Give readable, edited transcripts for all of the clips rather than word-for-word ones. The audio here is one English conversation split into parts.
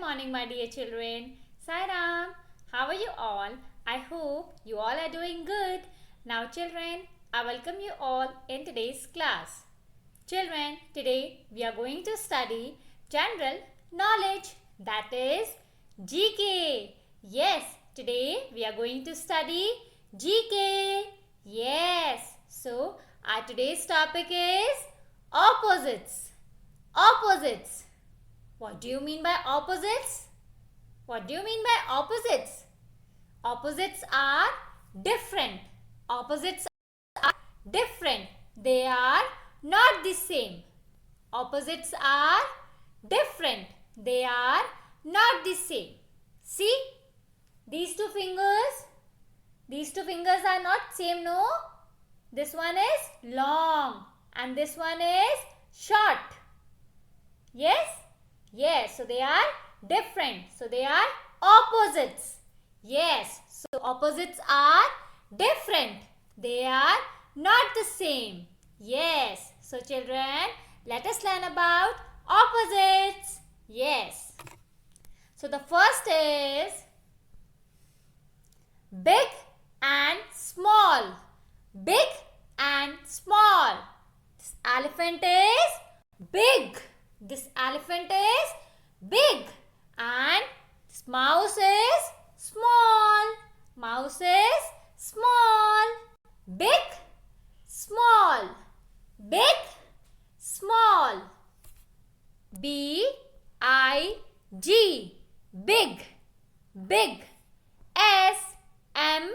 morning, my dear children. Sai Ram. How are you all? I hope you all are doing good. Now, children, I welcome you all in today's class. Children, today we are going to study general knowledge, that is GK. Yes, today we are going to study GK. Yes. So, our today's topic is opposites. Opposites. What do you mean by opposites? What do you mean by opposites? Opposites are different. Opposites are different. They are not the same. Opposites are different. They are not the same. See, these two fingers. These two fingers are not same, no? This one is long and this one is short. Yes? Yes, so they are different. So they are opposites. Yes, so opposites are different. They are not the same. Yes, so children, let us learn about opposites. Yes. So the first is big and small. Big and small. This elephant is big. This elephant is big and this mouse is small. Mouse is small. Big, small. Big, small. B-I-G. Big. Big. S-M-A-L-L.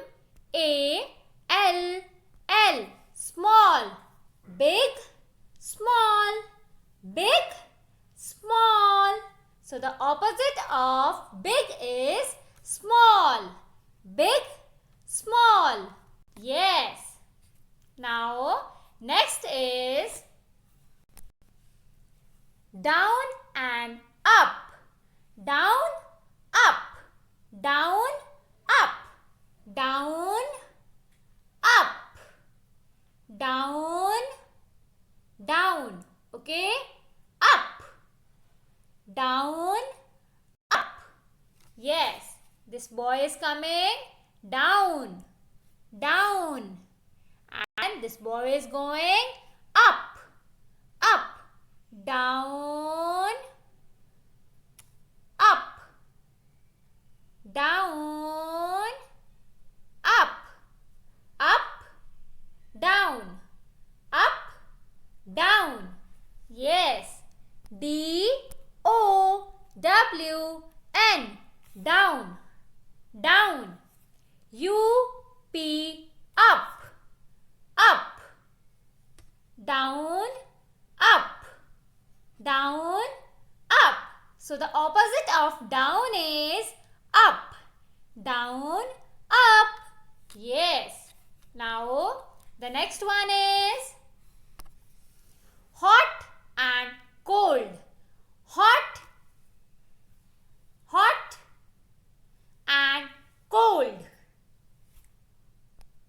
Small. Big, small. Big, small. So the opposite of big is small. Big, small. Yes. Now, next is down and up. Down, up. Down, up. Down, up. Down, down. Okay? Up. Down, up. Yes. This boy is coming down. Down. And this boy is going up. Up. Down. Up. Down. Up. Up. Down. Up. Down. Yes. D-O-W-N. Down. Down. U-P. Up. Up. Down. Up. Down. Up. So the opposite of down is up. Down. Up. Yes. Now the next one is hot and cold. Hot. Hot and cold.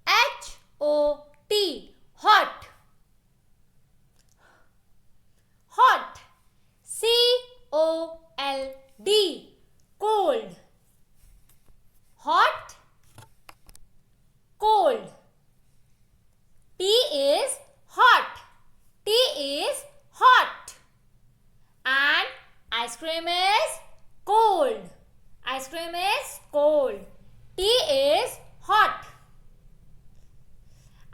H-O-T. Hot. Hot. C-O-L-D. Cold. Hot. Cold. T is hot. T is hot. And ice cream is cold. Ice cream is cold. T is hot.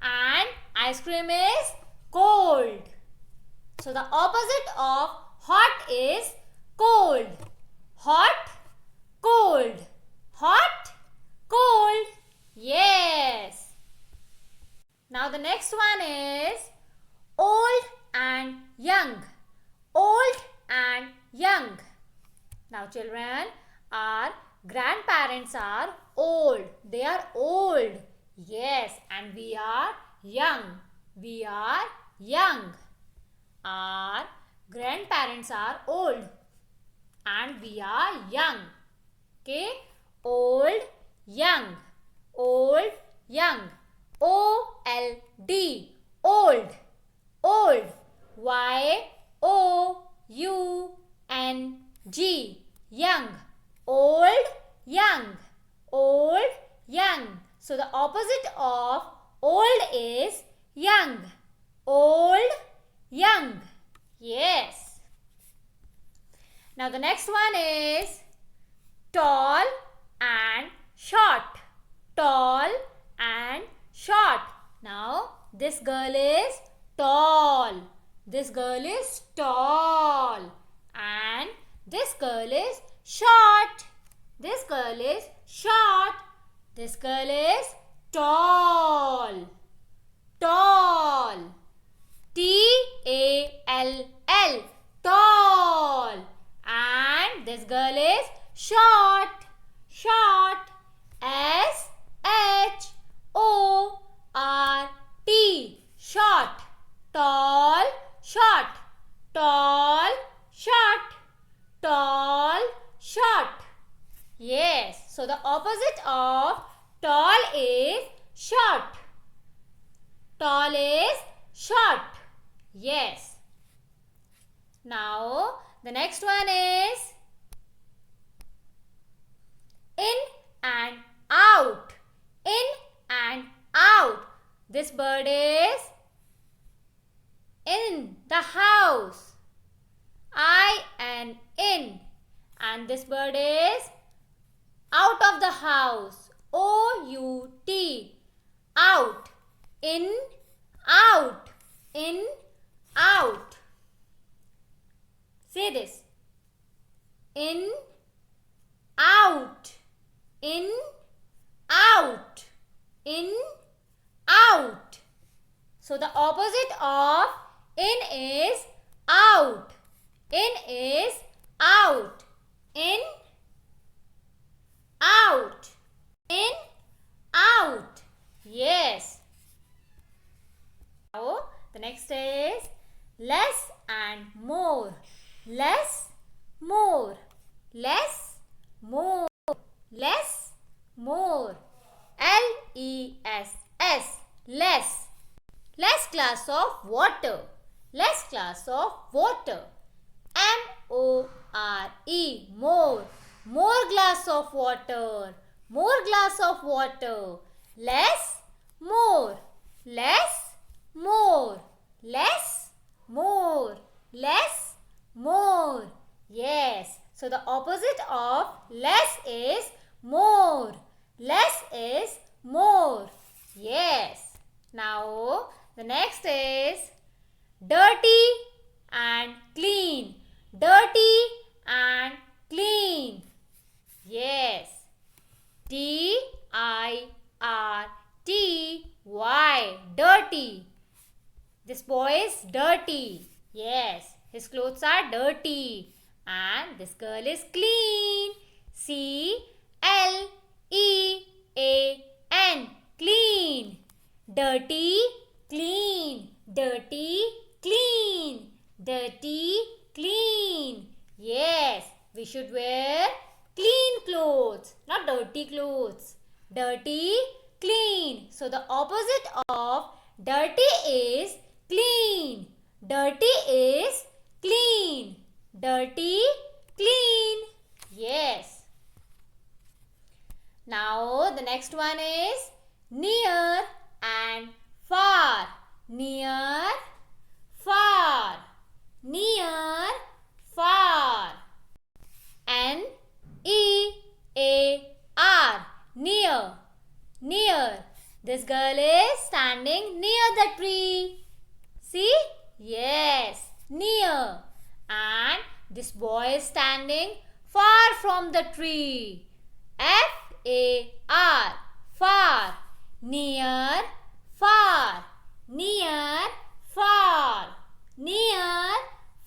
And ice cream is cold. So the opposite of hot is cold. Hot, cold. Hot, cold. Yes. Now the next one is old and young. Old and young. Now children, our grandparents are old. They are old. Yes, and we are young. We are young. Our grandparents are old and we are young. Okay? Old, young. Old, young. O-L-D. Old. Old. Y-O-U-N-G. young. Old, young. Old, young. So the opposite of old is young. Old, young. Yes. Now the next one is tall and short. Tall and short. Now this girl is tall. This girl is tall. And this girl is short. This girl is short. This girl is tall. Tall. T-A-L-L. Tall. And this girl is short. Short. S-H-O-R-T. Short. Tall. Short. Tall. Short. Tall. Short. Yes. So the opposite of tall is short. Tall is short. Yes. Now the next one is in and out. In and out. This bird is in the house. I and in. And this bird is out of the house. O-U-T. Out. In, out. In, out. Say this. In, out. In, out. In, out. So the opposite of in is out. In is out. In, out. In, out. Yes. Now the next is less and more. Less, more. Less, more. Less, more. L-E-S-S. Less. Less glass of water. Less glass of water. M-O-R-E. More. More glass of water. More glass of water. Less, more. Less, more. Less, more. Less, more. Yes. So the opposite of less is more. Less is more. Yes. Now the next is dirty and clean. Dirty and clean. Yes. D-I-R-T-Y. Dirty. This boy is dirty. Yes. His clothes are dirty. And this girl is clean. C-L-E-A-N. Clean. Dirty, clean. Dirty, clean. Dirty, clean. Yes. We should wear clean clothes, not dirty clothes. Dirty, clean. So the opposite of dirty is clean. Dirty is clean. Dirty, clean. Yes. Now the next one is near and far. Near, far. Near, far. N-E-A-R. Near. Near. This girl is standing near the tree. See? Yes. Near. And this boy is standing far from the tree. F-A-R. Far. Near, far. Near, far. Near,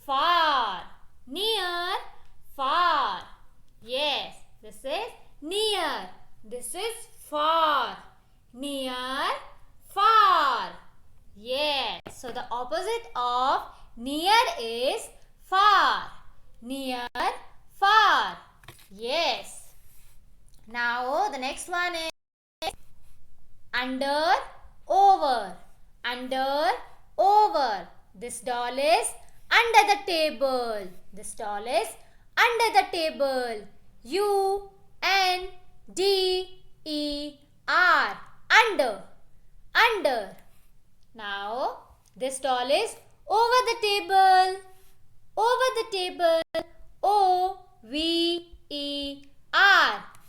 far. Near, far. Yes, this is near. This is far. Near, far. Yes. So the opposite of near is far. Near, far. Yes. Now the next one is under, over. Under, over. This doll is under the table. This doll is under the table. U-N-D-E-R, under, under. Now this doll is over the table, over the table. O-V-E-R,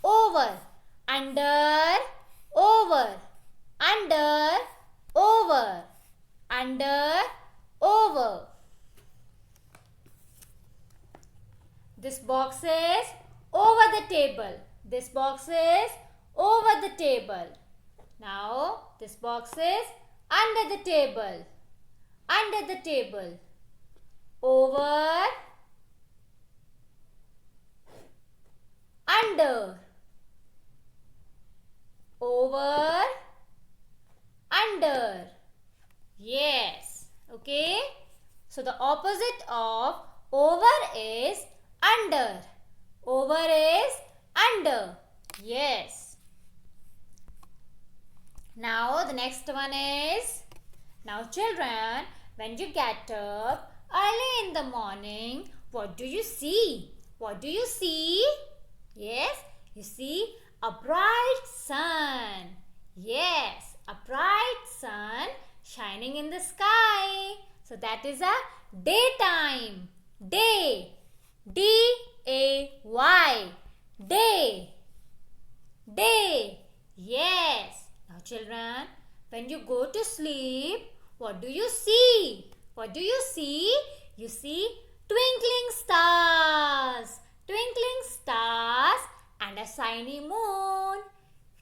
over, under, over, under, over, under, over. This box is over the table. This box is over the table. Now this box is under the table. Under the table. Over, under, over, under. Yes. Okay. So the opposite of over is under. Over is under. Yes. Now the next one is, now children, when you get up early in the morning, what do you see? What do you see? Yes, you see a bright sun. Yes, a bright sun shining in the sky. So that is a daytime. Day. D-A-Y. Day. Day. Yes. Now children, when you go to sleep, what do you see? What do you see? You see twinkling stars. Twinkling stars and a shiny moon.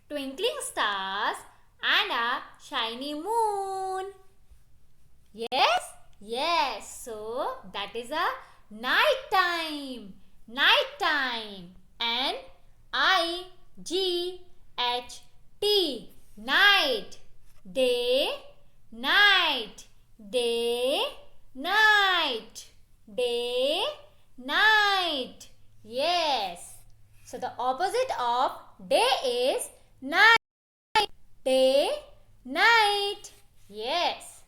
Twinkling stars and a shiny moon. Yes? Yes. So that is a night time. Night time. N-I-G-H-T. Night. Day. Night. Day. Night. Day. Night. Yes. So the opposite of day is night. Day, night. Yes.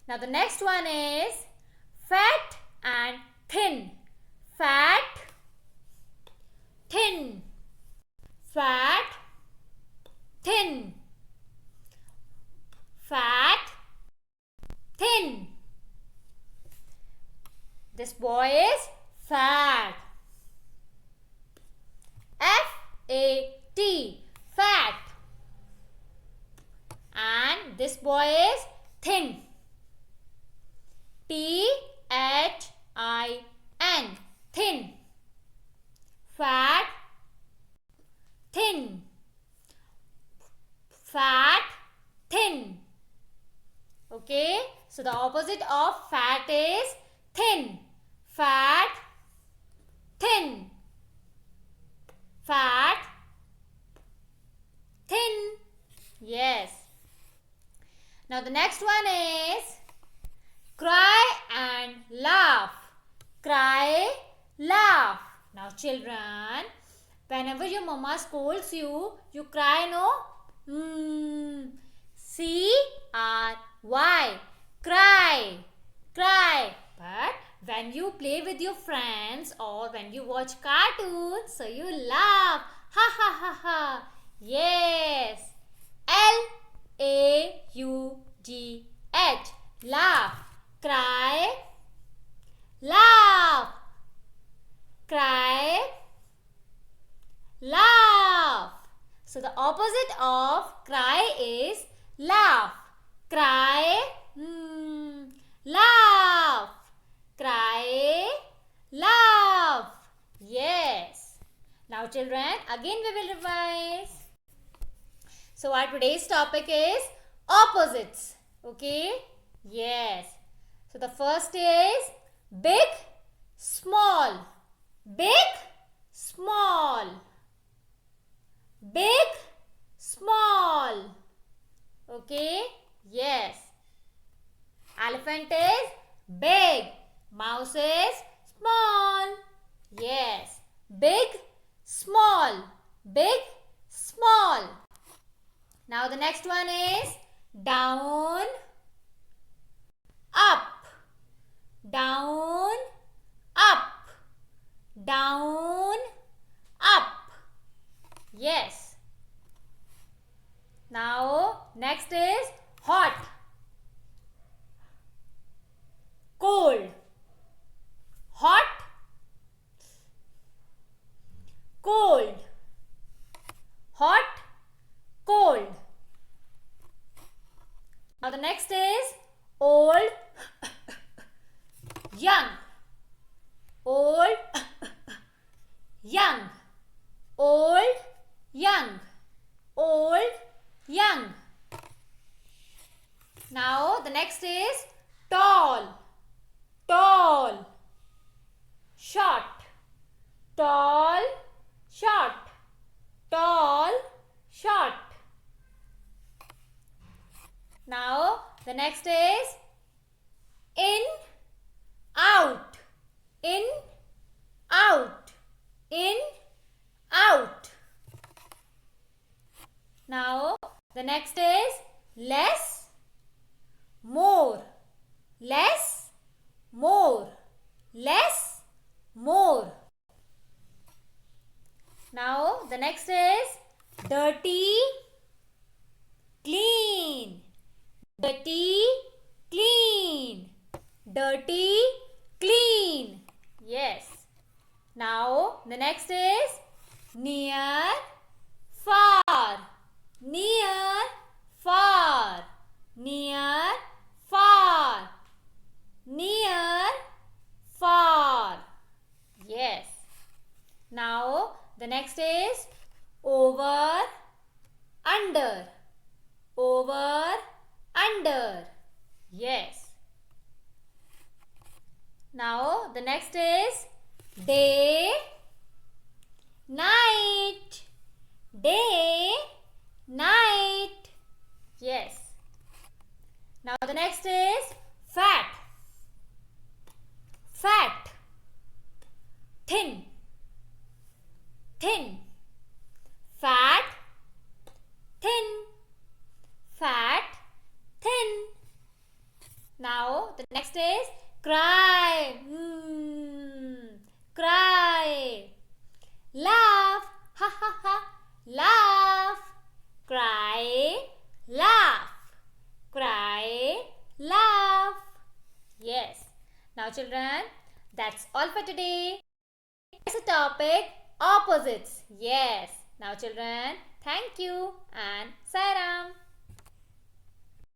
Now the next one is fat and thin. Fat, thin. Fat, thin. Fat, thin. This boy is fat. F-A-T, fat. And this boy is thin. T-H-I-N, thin. Fat, thin. Fat, thin. Okay, so the opposite of fat is thin. Fat, thin. Fat, thin. Yes. Now the next one is cry and laugh. Cry, laugh. Now children, whenever your mama scolds you, you cry, no? C-R-Y, cry, cry. But when you play with your friends or when you watch cartoons, so you laugh. Ha ha ha ha. Yes. L-A-U-G-H, laugh. Cry, laugh. Cry, laugh. So the opposite of cry is laugh. Cry, laugh. Cry, laugh. Yes. Now children, again we will revise. So our today's topic is opposites. Okay? Yes. So the first is big, small. Big, small. Big, small. Okay? Yes. Elephant is big. Mouse is small. Yes. Big, small. Big, small. Now the next one is down, up. Down, up. down, up. Yes. Now next is hot, cold, hot, cold, hot, cold. Now the next is old, young, old, young, old, young, old, young. Now the next is tall, tall, short, tall, short, tall, short. Now the next is in, out, in, out, in, out. Now the next is less, more, less, more, less, more. Now the next is dirty, clean, dirty, clean, dirty, clean. Yes. Now the next is near, far, near, far, near, far, near, far. Yes. Now the next is over, under, over, under. Yes. Now the next is day, night, day, night. Yes. Now the next is fat, fat, thin, thin, fat, thin, fat, thin. Now the next is cry, cry, laugh, ha ha ha, laugh, cry, laugh, cry, laugh. Yes. Now children, that's all for today. It's a topic, opposites. Yes. Now children, thank you and Sairam.